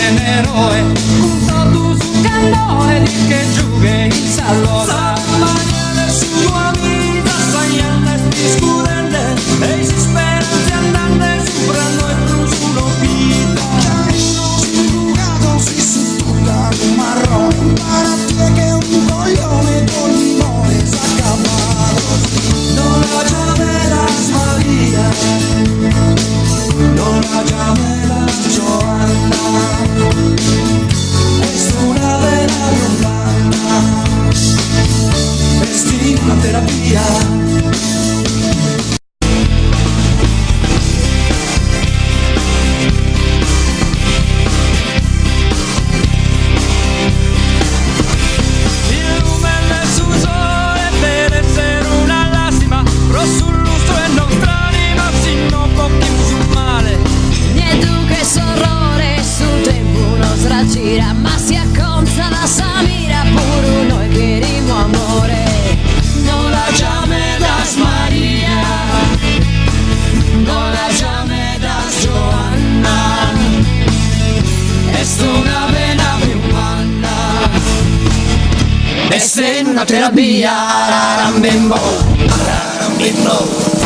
en eroe, junto tu su canoe, di que jugué y salona. Mañana es su amiga, mañana es discurrente, e si speranze andante, soprano e tu sulla vita. Caminos jugados y su tuta marrón, para ti que un coglione con limones acabados. No la llameras María, no la llameras Johanna, es una vena romana, es una terapia. Ma si acconza la Samira, puro noi querimo amore. No la llameras María, no la llameras Johanna, es una vena humana, es una terapia. Raram bimbo, raram bimbo.